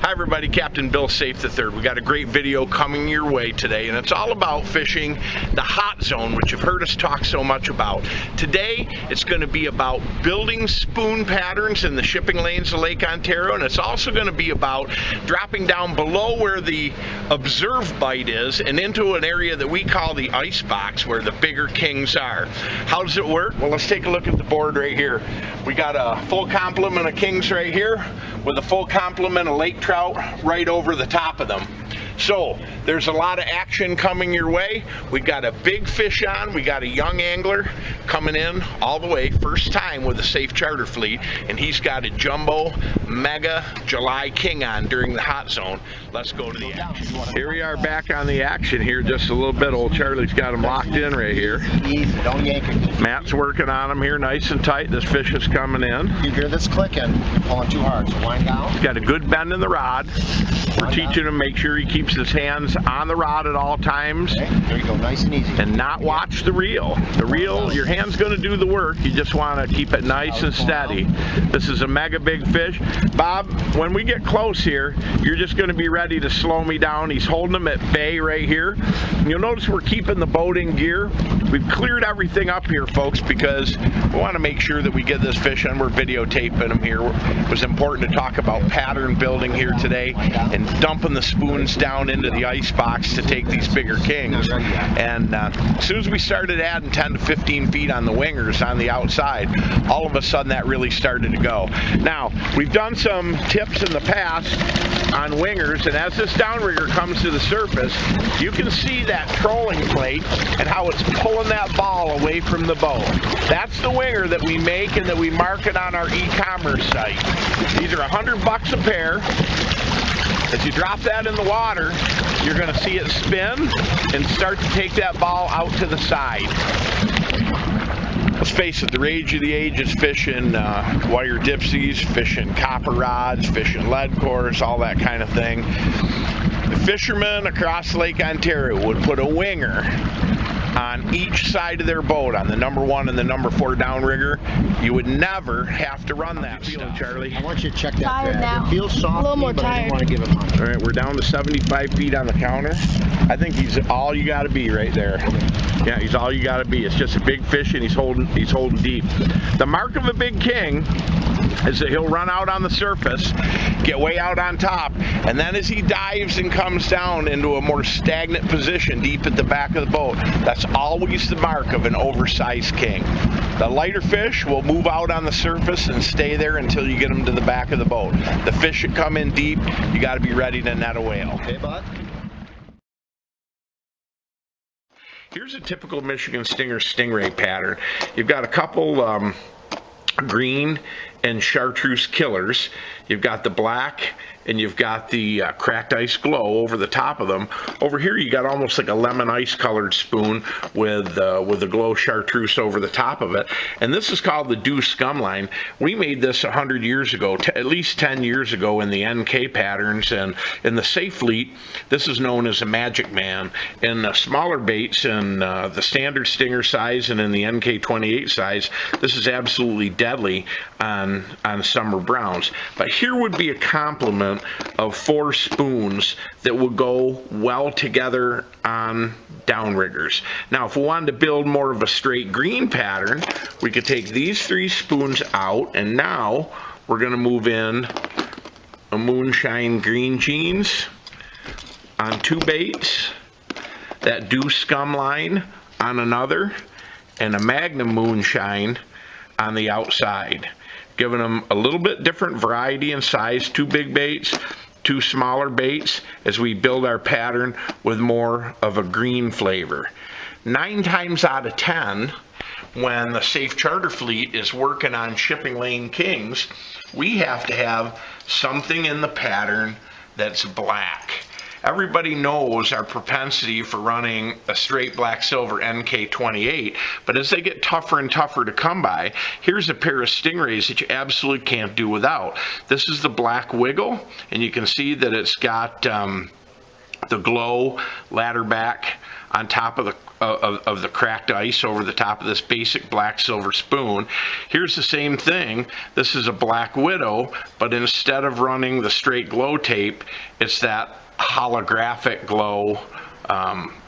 Hi everybody, Captain Bill Saiff III. We got a great video coming your way today, and it's all about fishing the hot zone, which you've heard us talk so much about. Today, it's going to be about building spoon patterns in the shipping lanes of Lake Ontario, and it's also going to be about dropping down below where the observe bite is and into an area that we call the ice box, where the bigger kings are. How does it work? Well, let's take a look at the board right here. We got a full complement of kings right here with a full complement of lake trout right over the top of them. So there's a lot of action coming your way. We got a big fish on. We got a young angler coming in all the way, first time with the Saiff Charter fleet, and he's got a jumbo mega July king on during the hot zone. Let's go to the action. Here we are back on the action here just a little bit. Old Charlie's got him locked in right here. Easy, don't yank it. Matt's working on him here nice and tight. This fish is coming in. You hear this clicking, you're pulling too hard, so wind down. He's got a good bend in the rod. We're teaching him make sure he keeps his hands on the rod at all times. Okay, there you go, nice and easy. And not watch the reel. The reel, your hand's going to do the work. You just want to keep it nice and steady. This is a mega big fish. Bob, when we get close here, you're just going to be ready to slow me down. He's holding them at bay right here. And you'll notice we're keeping the boat in gear. We've cleared everything up here, folks, because we want to make sure that we get this fish and we're videotaping him here. It was important to talk about pattern building here today and dumping the spoons down into the ice box to take these bigger kings. And as soon as we started adding 10 to 15 feet on the wingers on the outside, all of a sudden that really started to go. Now, we've done some tips in the past on wingers, and as this downrigger comes to the surface, you can see that trolling plate and how it's pulling that ball away from the boat. That's the winger that we make and that we market on our e-commerce site. These are $100 a pair. As you drop that in the water, you're going to see it spin and start to take that ball out to the side. Let's face it, the rage of the age is fishing wire dipsies, fishing copper rods, fishing lead cores, all that kind of thing. The fishermen across Lake Ontario would put a winger on each side of their boat, on the #1 and the #4 downrigger. You would never have to run that stuff. Charlie, I want you to check that tired now. It feels soft, a little more but I tired. don't want to give it much. All right, we're down to 75 feet on the counter. I think he's all you got to be right there. Yeah, he's all you got to be. It's just a big fish, and he's holding deep. The mark of a big king is that he'll run out on the surface, get way out on top, and then as he dives and comes down into a more stagnant position deep at the back of the boat, that's always the mark of an oversized king. The lighter fish will move out on the surface and stay there until you get them to the back of the boat. The fish that come in deep, you got to be ready to net a whale. Okay, bud? Here's a typical Michigan Stinger StingRay pattern. You've got a couple green and chartreuse killers. You've got the black and you've got the cracked ice glow over the top of them. Over here you got almost like a lemon ice colored spoon with the glow chartreuse over the top of it. And this is called the Dew Scum line. We made this 100 years ago, at least 10 years ago in the NK patterns, and in the Saiff fleet this is known as a Magic Man. In the smaller baits, in the standard Stinger size and in the NK28 size, this is absolutely deadly on summer browns. But here would be a complement of 4 spoons that would go well together on downriggers. Now, if we wanted to build more of a straight green pattern, we could take these 3 spoons out, and now we're going to move in a Moonshine green jeans on 2 baits, that Dew Scum line on another, and a Magnum Moonshine on the outside, giving them a little bit different variety and size. 2 big baits, 2 smaller baits, as we build our pattern with more of a green flavor. 9 times out of 10, when the Saiff Charter fleet is working on shipping lane kings, we have to have something in the pattern that's black. Everybody knows our propensity for running a straight black silver NK28, but as they get tougher and tougher to come by, here's a pair of StingRays that you absolutely can't do without. This is the black wiggle, and you can see that it's got the glow ladder back on top of the cracked ice over the top of this basic black silver spoon. Here's the same thing. This is a Black Widow, but instead of running the straight glow tape, it's that holographic glow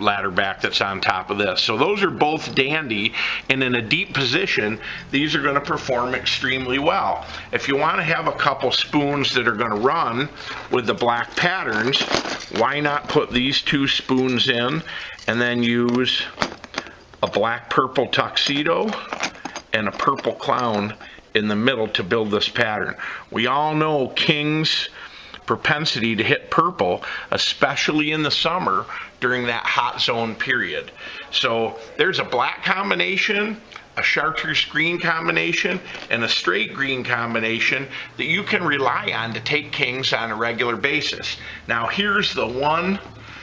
ladder back that's on top of this. So those are both dandy, and in a deep position these are going to perform extremely well. If you want to have a couple spoons that are going to run with the black patterns, why not put these two spoons in and then use a black purple tuxedo and a purple clown in the middle to build this pattern. We all know King's propensity to hit purple, especially in the summer during that hot zone period. So there's a black combination, a chartreuse green combination, and a straight green combination that you can rely on to take Kings on a regular basis. Now here's the one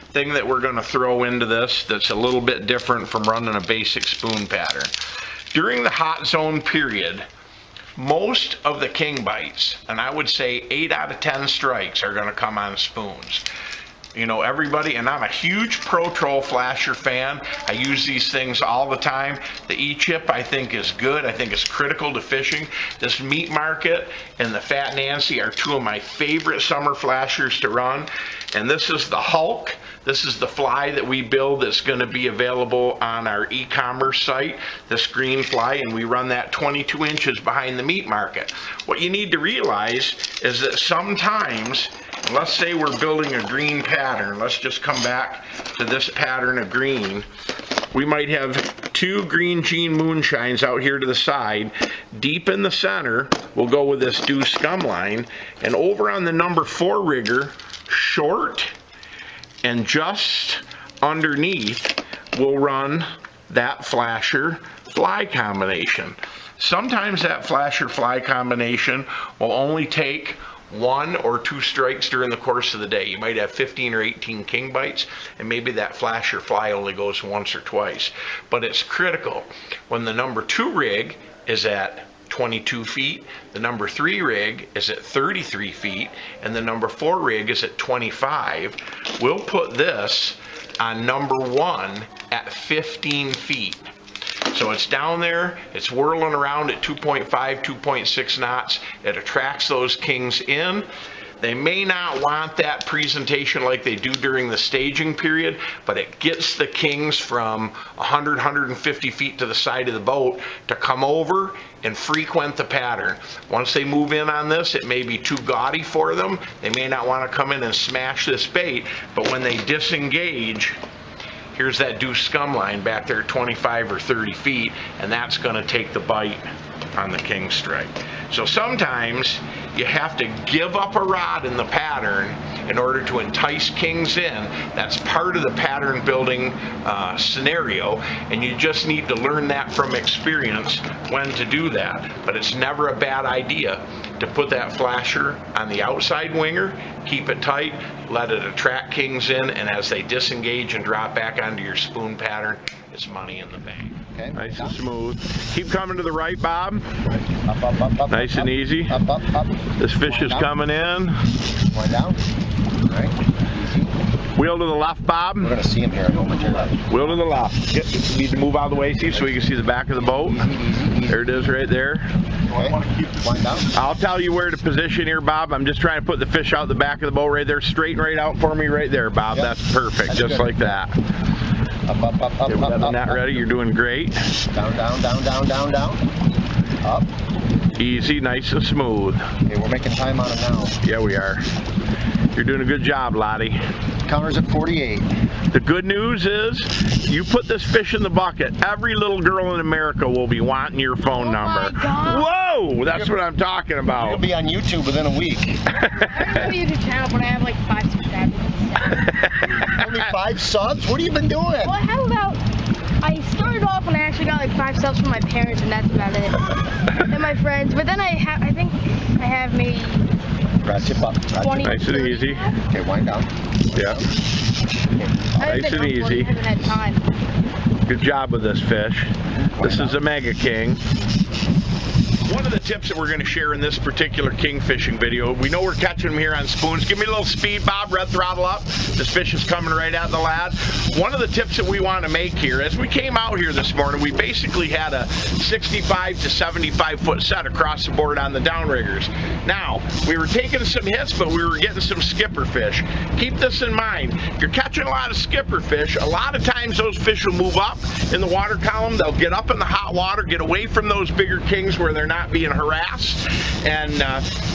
thing that we're going to throw into this that's a little bit different from running a basic spoon pattern. During the hot zone period, most of the king bites, and I would say 8 out of 10 strikes, are going to come on spoons. You know, everybody, and I'm a huge Pro Troll flasher fan. I use these things all the time. The E-chip I think is good. I think it's critical to fishing. This Meat Market and the Fat Nancy are two of my favorite summer flashers to run. And this is the Hulk. This is the fly that we build that's going to be available on our e-commerce site, this green fly, and we run that 22 inches behind the Meat Market. What you need to realize is that sometimes, let's say we're building a green pattern. Let's just come back to this pattern of green. We might have 2 green jean moonshines out here to the side. Deep in the center, we'll go with this Dew scum line. And over on the number 4 rigger, short and just underneath, we'll run that flasher fly combination. Sometimes that flasher fly combination will only take 1 or 2 strikes during the course of the day. You might have 15 or 18 king bites, and maybe that flasher fly only goes once or twice. But it's critical when the number 2 rig is at 22 feet, the number 3 rig is at 33 feet, and the number 4 rig is at 25. We'll put this on number 1 at 15 feet. So it's down there, it's whirling around at 2.5, 2.6 knots. It attracts those kings in. They may not want that presentation like they do during the staging period, but it gets the kings from 100, 150 feet to the side of the boat to come over and frequent the pattern. Once they move in on this, it may be too gaudy for them. They may not want to come in and smash this bait, but when they disengage, here's that Dew scum line back there 25 or 30 feet, and that's going to take the bite on the king strike. So sometimes you have to give up a rod in the pattern in order to entice kings in. That's part of the pattern building scenario, and you just need to learn that from experience when to do that. But it's never a bad idea to put that flasher on the outside winger, keep it tight, let it attract kings in, and as they disengage and drop back onto your spoon pattern, it's money in the bank. Okay. Nice and smooth. Keep coming to the right, Bob. Up, up, up, up. Nice and easy. Up, up, up. This fish is coming in. Wind down. All right. Easy. Wheel to the left, Bob. We're going to see him here in a moment. Wheel to the left. You need to move out of the way, see, so you can see the back of the boat. There it is right there. Okay. Wind down. I'll tell you where to position here, Bob. I'm just trying to put the fish out the back of the boat right there. Straighten right out for me right there, Bob. Yep. That's perfect. That's just good. like that. Up, up, up, up, Okay, we got up, the up, net up. ready. You're doing great. Down, down, down, down, down, down. Up. Easy, nice and smooth. Okay, we're making time on it now. Yeah, we are. You're doing a good job, Lottie. Counter's at 48. The good news is, you put this fish in the bucket, every little girl in America will be wanting your phone number. My God. Whoa! That's what I'm talking It'll about. be on YouTube within a week. I have a YouTube channel, but I have like 5 subscribers. Only 5 subs? What have you been doing? Well, I have about. I started off when I actually got like 5 subs from my parents, and that's about it. And my friends. But then I think I have maybe Ratchet up. 20. Nice and 30 easy. now. Okay, wind down. Yeah. I haven't Nice been and up one, easy. I haven't had time. Good job with this fish. This is a Mega King. One of the tips that we're going to share in this particular king fishing video, we know we're catching them here on spoons. Give me a little speed, Bob, red throttle up. This fish is coming right at the lad. One of the tips that we want to make here, as we came out here this morning, we basically had a 65 to 75 foot set across the board on the downriggers. Now, we were taking some hits, but we were getting some skipper fish. Keep this in mind. If you're catching a lot of skipper fish, a lot of times those fish will move up in the water column. They'll get up in the hot water, get away from those bigger kings where they're not being harassed, and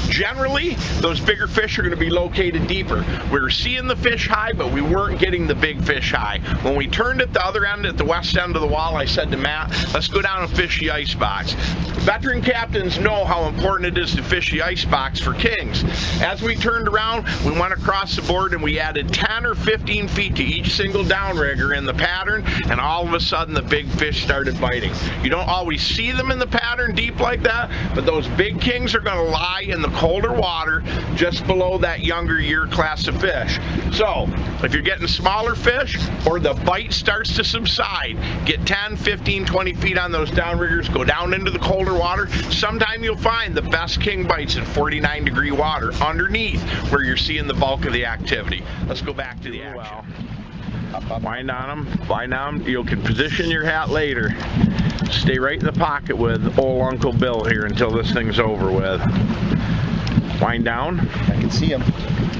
generally those bigger fish are going to be located deeper. We were seeing the fish high, but we weren't getting the big fish high. When we turned at the other end, at the west end of the wall, I said to Matt, let's go down and fish the ice box. Veteran captains know how important it is to fish the ice box for kings. As we turned around, we went across the board and we added 10 or 15 feet to each single downrigger in the pattern, and all of a sudden the big fish started biting. You don't always see them in the pattern deep like that, but those big kings are going to lie in the colder water just below that younger year class of fish. So if you're getting smaller fish or the bite starts to subside, get 10, 15, 20 feet on those downriggers, go down into the colder water. Sometime you'll find the best king bites in 49-degree water underneath where you're seeing the bulk of the activity. Let's go back to the action. Wind on them, You can position your hat later. Stay right in the pocket with old Uncle Bill here until this thing's over with. Wind down. I can see him.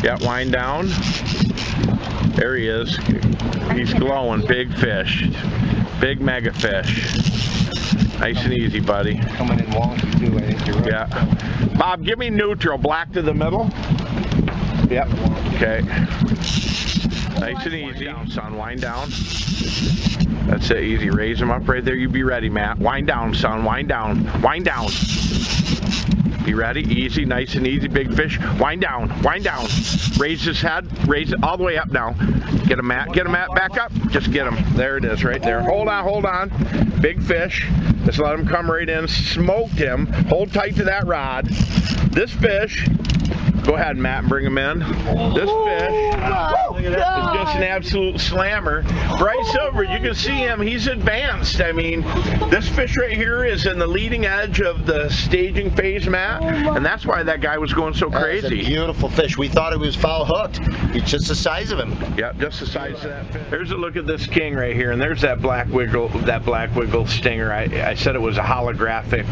Yeah, wind down. There he is. He's glowing. Big fish. Big mega fish. Nice and easy, buddy. Coming in wonky too, I think you're right. Yeah. Bob, give me neutral. Black to the middle. Yep. Okay. Nice and easy. Wind down, son. Wind down. That's it. Easy. Raise him up right there. You be ready, Matt. Wind down, son. Wind down. Wind down. Be ready. Easy. Nice and easy. Big fish. Wind down. Wind down. Raise his head. Raise it all the way up now. Get him, Matt. Get him, Matt. Back up. Just get him. There it is right there. Hold on. Hold on. Big fish. Just let him come right in. Smoked him. Hold tight to that rod. This fish. Go ahead, Matt, and bring him in. This fish is just an absolute slammer. Bright silver, you can see him. He's advanced. I mean, this fish right here is in the leading edge of the staging phase, Matt, and that's why that guy was going so crazy. That's a beautiful fish. We thought it was foul hooked. It's just the size of him. Yep, just the size of that fish. There's a look at this king right here, and there's that black wiggle stinger. I said it was a holographic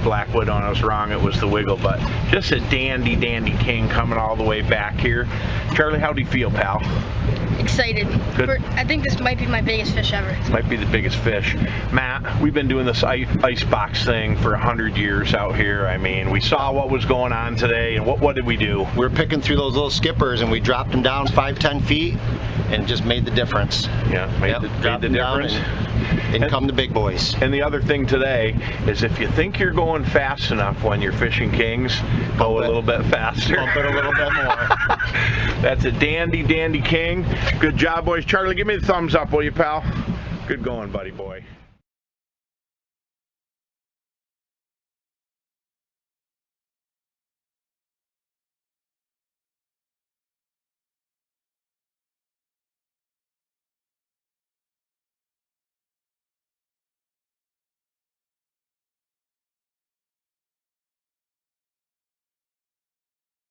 blackwood on. I was wrong. It was the wiggle, but just a dandy king coming all the way back here. Charlie, how do you feel, pal? Excited. Good. I think this might be my biggest fish ever. This might be the biggest fish. Matt, we've been doing this ice box thing for 100 years out here. I mean, we saw what was going on today, and what did we do? We were picking through those little skippers, and we dropped them down 5-10 feet, and just made the difference. Yeah, made the difference. And come the big boys. And the other thing today is if you think you're going fast enough when you're fishing kings, go a little bit faster. Bump it a little bit more. That's a dandy king. Good job, boys. Charlie, give me the thumbs up, will you, pal? Good going, buddy boy.